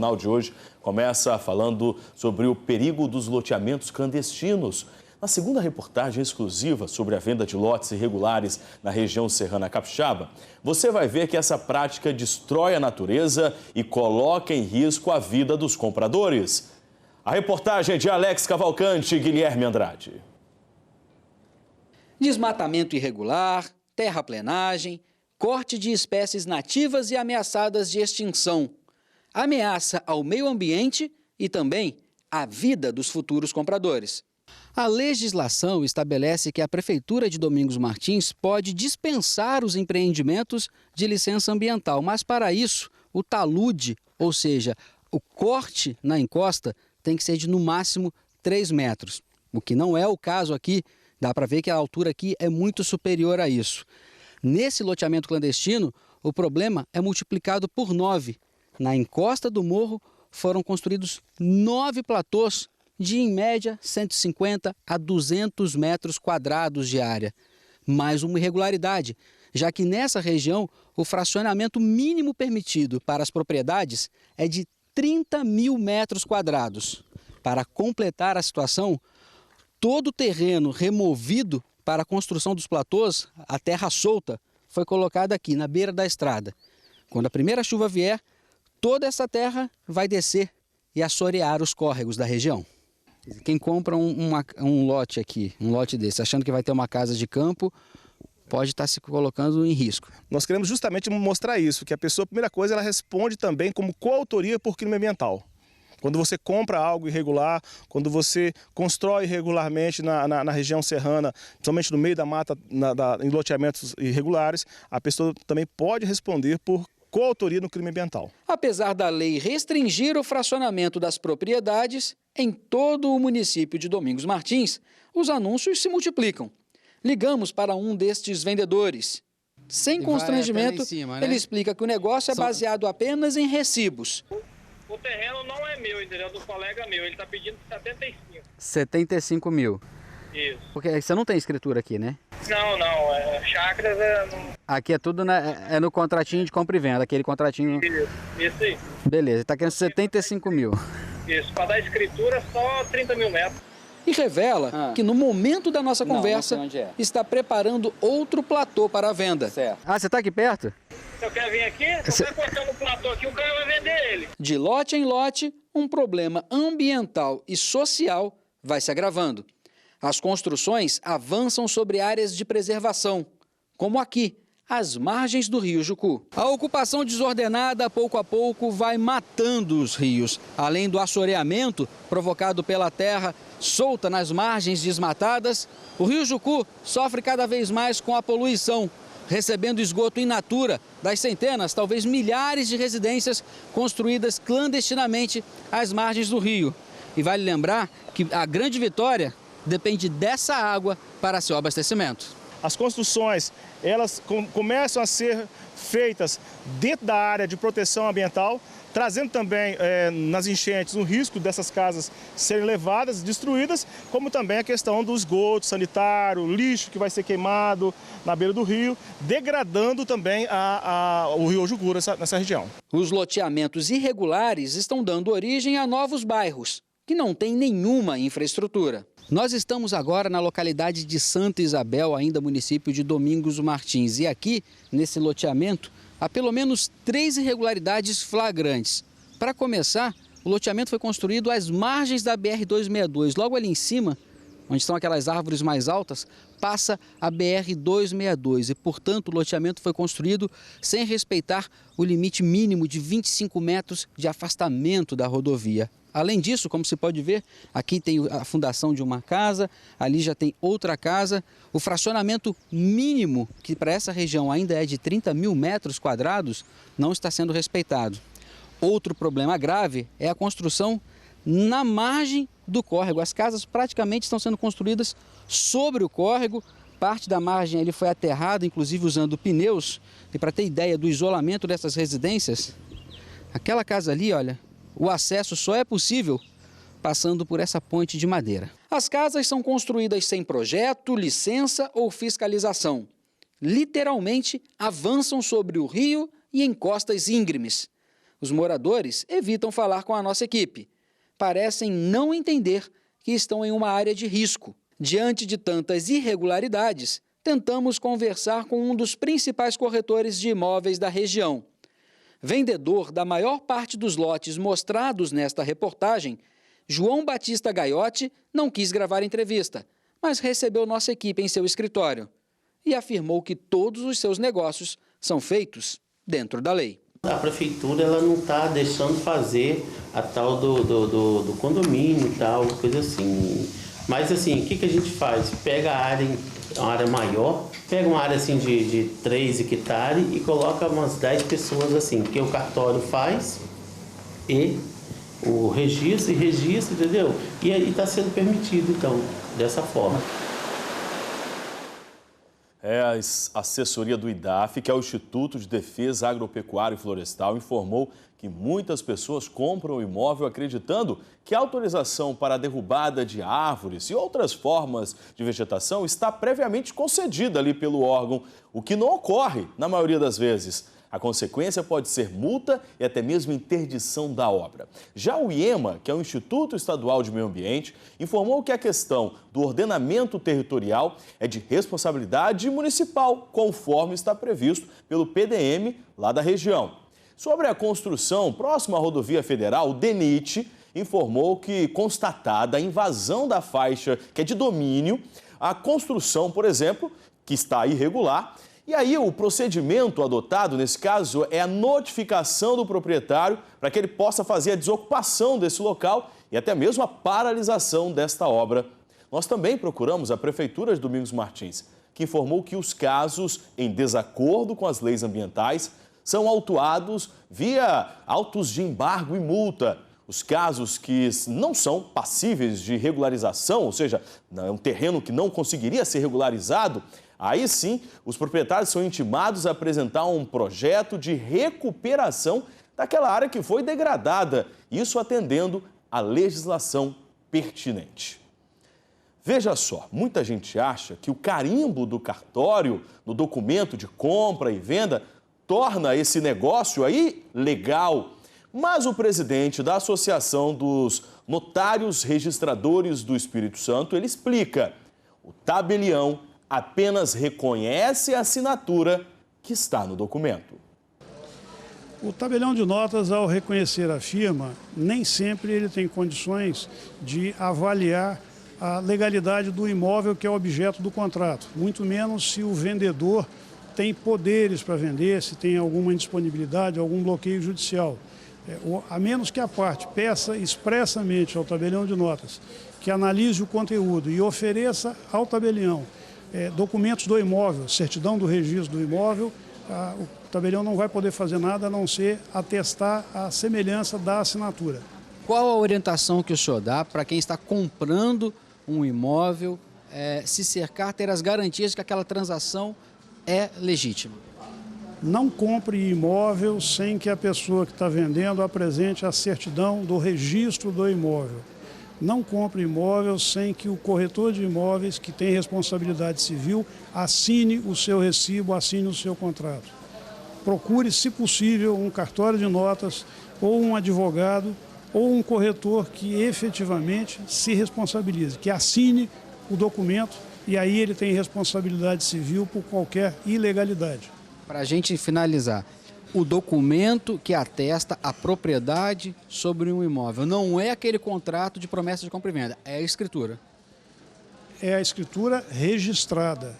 Jornal de hoje começa falando sobre o perigo dos loteamentos clandestinos. Na segunda reportagem exclusiva sobre a venda de lotes irregulares na região serrana capixaba, você vai ver que essa prática destrói a natureza e coloca em risco a vida dos compradores. A reportagem é de Alex Cavalcante e Guilherme Andrade. Desmatamento irregular, terraplenagem, corte de espécies nativas e ameaçadas de extinção. Ameaça ao meio ambiente e também à vida dos futuros compradores. A legislação estabelece que a Prefeitura de Domingos Martins pode dispensar os empreendimentos de licença ambiental, mas para isso o talude, ou seja, o corte na encosta, tem que ser de no máximo 3 metros, o que não é o caso aqui. Dá para ver que a altura aqui é muito superior a isso. Nesse loteamento clandestino, o problema é multiplicado por 9. Na encosta do morro foram construídos 9 platôs de, em média, 150 a 200 metros quadrados de área. Mais uma irregularidade, já que nessa região o fracionamento mínimo permitido para as propriedades é de 30 mil metros quadrados. Para completar a situação, todo o terreno removido para a construção dos platôs, a terra solta, foi colocada aqui na beira da estrada. Quando a primeira chuva vier, toda essa terra vai descer e assorear os córregos da região. Quem compra um lote aqui, um lote desse, achando que vai ter uma casa de campo, pode estar se colocando em risco. Nós queremos justamente mostrar isso, que a pessoa, a primeira coisa, ela responde também como coautoria por crime ambiental. Quando você compra algo irregular, quando você constrói irregularmente na região serrana, principalmente no meio da mata, em loteamentos irregulares, a pessoa também pode responder por coautoria no crime ambiental. Apesar da lei restringir o fracionamento das propriedades, em todo o município de Domingos Martins, os anúncios se multiplicam. Ligamos para um destes vendedores. Sem constrangimento, ele explica que o negócio é baseado apenas em recibos. O terreno não é meu, entendeu? É do colega meu. Ele está pedindo 75. 75 mil. Isso. Porque você não tem escritura aqui, né? Não. Chácaras é... Aqui é tudo no contratinho de compra e venda, aquele contratinho... Isso aí. Beleza, está querendo 75 mil. Isso, para dar escritura só 30 mil metros. E revela que no momento da nossa conversa está preparando outro platô para a venda. Certo. Ah, você está aqui perto? Se eu quero vir aqui, se eu quero cortar um platô aqui, o cara vai vender ele. De lote em lote, um problema ambiental e social vai se agravando. As construções avançam sobre áreas de preservação, como aqui, às margens do rio Jucu. A ocupação desordenada, pouco a pouco, vai matando os rios. Além do assoreamento provocado pela terra solta nas margens desmatadas, o rio Jucu sofre cada vez mais com a poluição, recebendo esgoto in natura das centenas, talvez milhares de residências construídas clandestinamente às margens do rio. E vale lembrar que a grande vitória depende dessa água para seu abastecimento. As construções, elas começam a ser feitas dentro da área de proteção ambiental, trazendo também nas enchentes o risco dessas casas serem levadas, destruídas, como também a questão do esgoto sanitário, lixo que vai ser queimado na beira do rio, degradando também o rio Jucu nessa região. Os loteamentos irregulares estão dando origem a novos bairros, que não têm nenhuma infraestrutura. Nós estamos agora na localidade de Santa Isabel, ainda município de Domingos Martins. E aqui, nesse loteamento, há pelo menos 3 irregularidades flagrantes. Para começar, o loteamento foi construído às margens da BR-262. Logo ali em cima, onde estão aquelas árvores mais altas, passa a BR-262. E, portanto, o loteamento foi construído sem respeitar o limite mínimo de 25 metros de afastamento da rodovia. Além disso, como se pode ver, aqui tem a fundação de uma casa, ali já tem outra casa. O fracionamento mínimo, que para essa região ainda é de 30 mil metros quadrados, não está sendo respeitado. Outro problema grave é a construção na margem do córrego. As casas praticamente estão sendo construídas sobre o córrego. Parte da margem ele foi aterrada, inclusive usando pneus. E para ter ideia do isolamento dessas residências, aquela casa ali, olha... O acesso só é possível passando por essa ponte de madeira. As casas são construídas sem projeto, licença ou fiscalização. Literalmente avançam sobre o rio e em costas íngremes. Os moradores evitam falar com a nossa equipe. Parecem não entender que estão em uma área de risco. Diante de tantas irregularidades, tentamos conversar com um dos principais corretores de imóveis da região. Vendedor da maior parte dos lotes mostrados nesta reportagem, João Batista Gaiotti não quis gravar entrevista, mas recebeu nossa equipe em seu escritório e afirmou que todos os seus negócios são feitos dentro da lei. A prefeitura ela não está deixando fazer a tal do condomínio e tal, coisa assim. Mas assim, o que a gente faz? Pega a área, uma área maior, pega uma área assim de 3 hectares e coloca umas 10 pessoas assim, que o cartório faz e o registro, entendeu? E aí está sendo permitido, então, dessa forma. É, a assessoria do IDAF, que é o Instituto de Defesa Agropecuária e Florestal, informou que muitas pessoas compram o imóvel acreditando que a autorização para a derrubada de árvores e outras formas de vegetação está previamente concedida ali pelo órgão, o que não ocorre na maioria das vezes. A consequência pode ser multa e até mesmo interdição da obra. Já o IEMA, que é o Instituto Estadual de Meio Ambiente, informou que a questão do ordenamento territorial é de responsabilidade municipal, conforme está previsto pelo PDM lá da região. Sobre a construção próxima à rodovia federal, o DENIT informou que, constatada a invasão da faixa que é de domínio, a construção, por exemplo, que está irregular. E aí o procedimento adotado, nesse caso, é a notificação do proprietário para que ele possa fazer a desocupação desse local e até mesmo a paralisação desta obra. Nós também procuramos a Prefeitura de Domingos Martins, que informou que os casos em desacordo com as leis ambientais são autuados via autos de embargo e multa. Os casos que não são passíveis de regularização, ou seja, é um terreno que não conseguiria ser regularizado, aí sim, os proprietários são intimados a apresentar um projeto de recuperação daquela área que foi degradada, isso atendendo à legislação pertinente. Veja só, muita gente acha que o carimbo do cartório no documento de compra e venda torna esse negócio aí legal. Mas o presidente da Associação dos Notários Registradores do Espírito Santo, ele explica: o tabelião apenas reconhece a assinatura que está no documento. O tabelião de notas, ao reconhecer a firma, nem sempre ele tem condições de avaliar a legalidade do imóvel que é objeto do contrato, muito menos se o vendedor tem poderes para vender, se tem alguma indisponibilidade, algum bloqueio judicial. A menos que a parte peça expressamente ao tabelião de notas que analise o conteúdo e ofereça ao tabelião documentos do imóvel, certidão do registro do imóvel, o tabelião não vai poder fazer nada a não ser atestar a semelhança da assinatura. Qual a orientação que o senhor dá para quem está comprando um imóvel, se cercar, ter as garantias de que aquela transação é legítima? Não compre imóvel sem que a pessoa que está vendendo apresente a certidão do registro do imóvel. Não compre imóvel sem que o corretor de imóveis, que tem responsabilidade civil, assine o seu recibo, assine o seu contrato. Procure, se possível, um cartório de notas ou um advogado ou um corretor que efetivamente se responsabilize, que assine o documento e aí ele tem responsabilidade civil por qualquer ilegalidade. Para a gente finalizar, o documento que atesta a propriedade sobre um imóvel não é aquele contrato de promessa de compra e venda, é a escritura. É a escritura registrada.